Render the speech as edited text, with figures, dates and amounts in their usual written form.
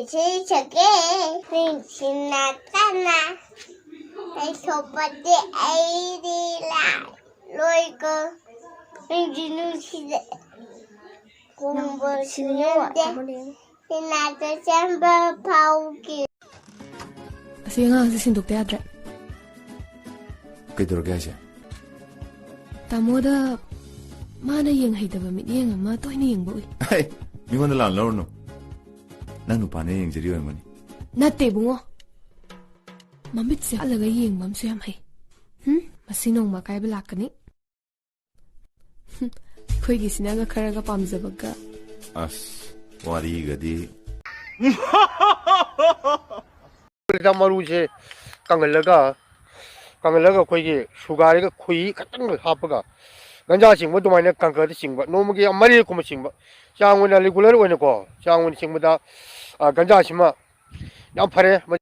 Chake, Sinatana, I hope the Aidila, Loico, Ingenuity, Kumbo, Sinata Chamber Pauki. Asi nga si sindok teatre. Kaitorgaya. Tamoda mana yang haidaba mit yang ama toy ni yang boy. Hey, mingon na lang laro no. Nang nupana yang jadi orang mani. Nate bungo. Mamit siya alaga yang mam siyam hay. Masinong makay balak ni. Koy gisina nga karaga pamjabaga. As wari gadi. 마루제 강을러가 거기 수가리가 거의 같은 걸 하버가 간자 싱버도 많이 강거도 싱버 노무게 엄마리 고모 싱버 장원이 레귤러로 오는 거 장원이 싱버다 간자 심마 양파래 뭐